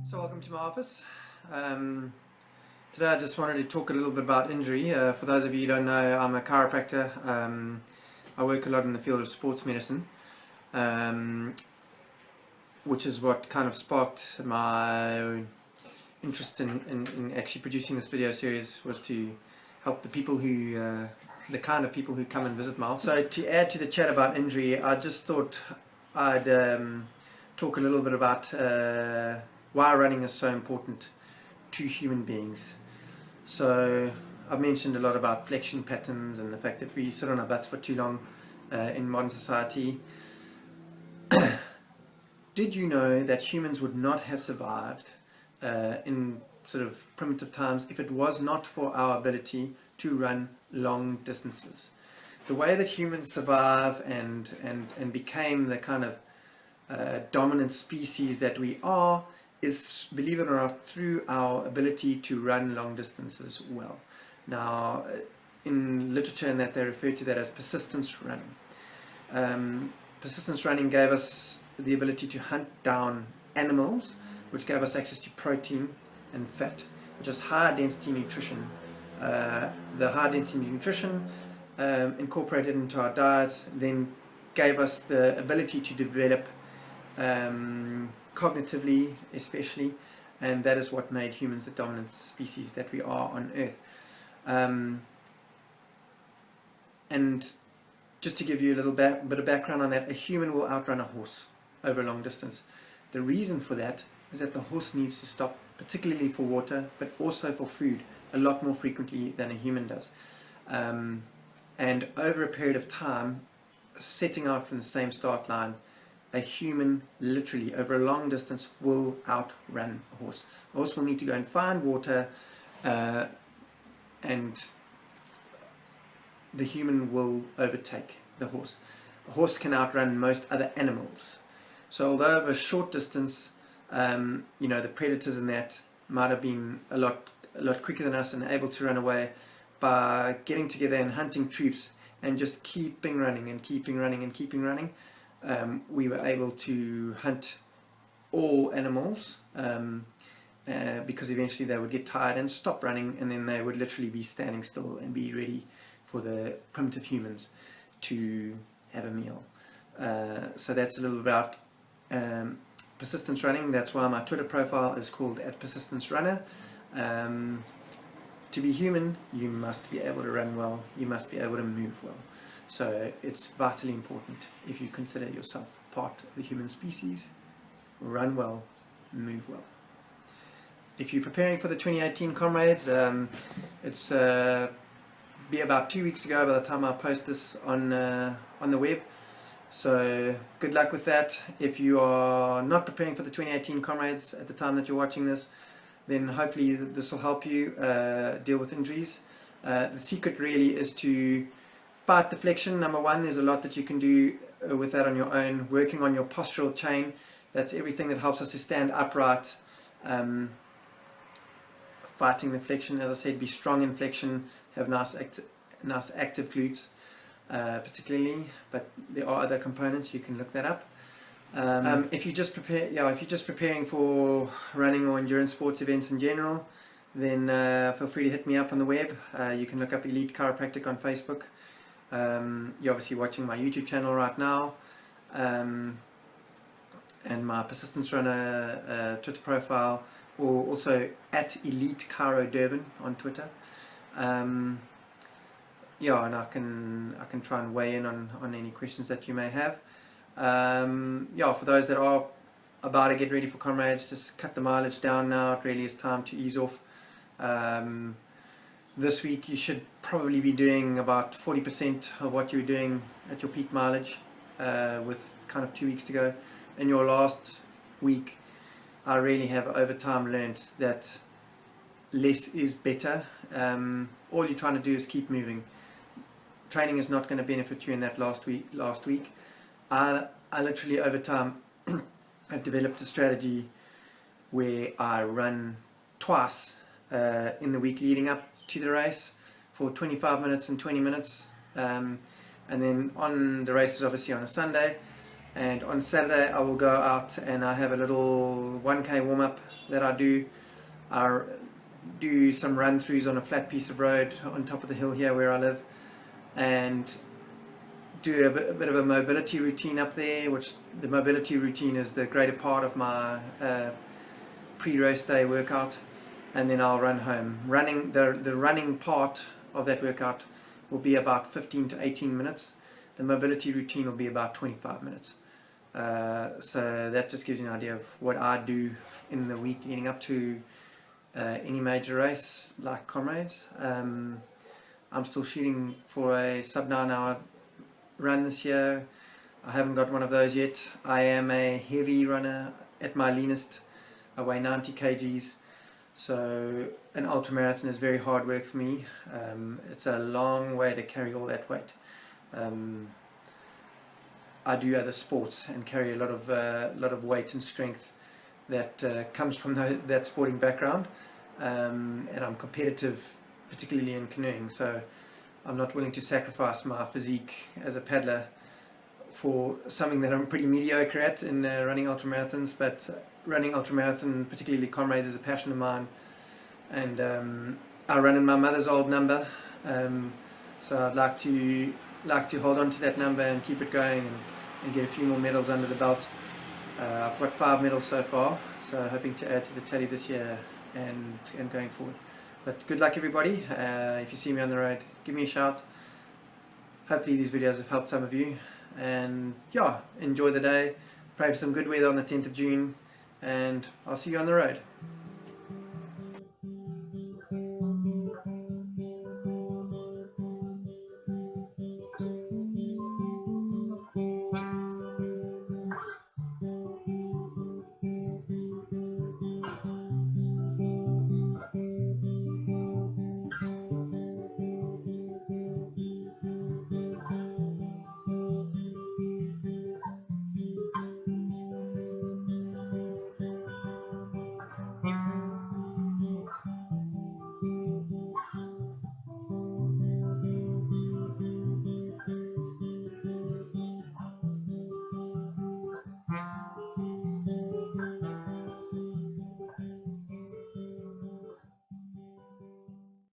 So welcome to my office. Today I just wanted to talk a little bit about injury. For those of you who don't know, I'm a chiropractor. I work a lot in the field of sports medicine, which is what kind of sparked my interest in actually producing this video series, was to help the people who, the kind of people who come and visit my office. So to add to the chat about injury, I just thought I'd talk a little bit about why running is so important to human beings. So I've mentioned a lot about flexion patterns and the fact that we sit on our butts for too long in modern society. Did you know that humans would not have survived in sort of primitive times if it was not for our ability to run long distances? The way that humans survive and became the kind of dominant species that we are is, believe it or not, through our ability to run long distances well. Now, in literature and that, they refer to that as persistence running. Persistence running gave us the ability to hunt down animals, which gave us access to protein and fat, which is high density nutrition. The high density nutrition incorporated into our diets then gave us the ability to develop cognitively, especially, and that is what made humans the dominant species that we are on Earth. And just to give you a little bit of background on that, a human will outrun a horse over a long distance. The reason for that is that the horse needs to stop, particularly for water, but also for food, a lot more frequently than a human does. And over a period of time, setting out from the same start line, a human, literally, over a long distance, will outrun a horse. A horse will need to go and find water, and the human will overtake the horse. A horse can outrun most other animals. So although over a short distance, the predators in that might have been a lot quicker than us and able to run away, by getting together and hunting troops and just keeping running, we were able to hunt all animals, because eventually they would get tired and stop running, and then they would literally be standing still and be ready for the primitive humans to have a meal. So that's a little about persistence running. That's why my Twitter profile is called @PersistenceRunner. To be human, you must be able to run well, you must be able to move well. So it's vitally important, if you consider yourself part of the human species, run well, move well. If you're preparing for the 2018 Comrades, it's be about 2 weeks ago by the time I post this on the web. So good luck with that. If you are not preparing for the 2018 Comrades at the time that you're watching this, then hopefully this will help you deal with injuries. The secret really is to fight the flexion. Number one, there's a lot that you can do with that on your own. Working on your postural chain, that's everything that helps us to stand upright. Fighting the flexion, as I said, be strong in flexion, have nice active glutes, particularly, but there are other components, you can look that up. If you're just preparing for running or endurance sports events in general, then feel free to hit me up on the web. You can look up Elite Chiropractic on Facebook. You're obviously watching my YouTube channel right now, and my Persistence Runner Twitter profile, or also @Elite Chiro Durban on Twitter. And I can try and weigh in on any questions that you may have. For those that are about to get ready for Comrades, just cut the mileage down now. It really is time to ease off. This week you should probably be doing about 40% of what you were doing at your peak mileage, with kind of 2 weeks to go. In your last week, I really have over time learned that less is better. All you're trying to do is keep moving. Training is not going to benefit you in that last week. I literally over time have developed a strategy where I run twice in the week leading up to the race for 25 minutes and 20 minutes. and then on the race is obviously on a Sunday, and on Saturday I will go out and I have a little 1k warm up that I do. I do some run throughs on a flat piece of road on top of the hill here where I live, and do a bit of a mobility routine up there, which the mobility routine is the greater part of my pre-race day workout, and then I'll run home. The running part of that workout will be about 15 to 18 minutes. The mobility routine will be about 25 minutes. So that just gives you an idea of what I do in the week leading up to any major race like Comrades. I'm still shooting for a sub 9 hour run this year. I haven't got one of those yet. I am a heavy runner. At my leanest I weigh 90 kgs, so an ultramarathon is very hard work for me. It's a long way to carry all that weight. I do other sports and carry a lot of weight and strength that comes from that sporting background, and I'm competitive, particularly in canoeing, so I'm not willing to sacrifice my physique as a paddler for something that I'm pretty mediocre at in running ultramarathons. But running ultramarathon, particularly Comrades, is a passion of mine, and I run in my mother's old number, so I'd like to hold on to that number and keep it going, and get a few more medals under the belt. I've got 5 medals so far, so hoping to add to the tally this year and going forward. But good luck everybody. If you see me on the road, give me a shout. Hopefully these videos have helped some of you, and yeah, enjoy the day. Pray for some good weather on the 10th of June, and I'll see you on the road.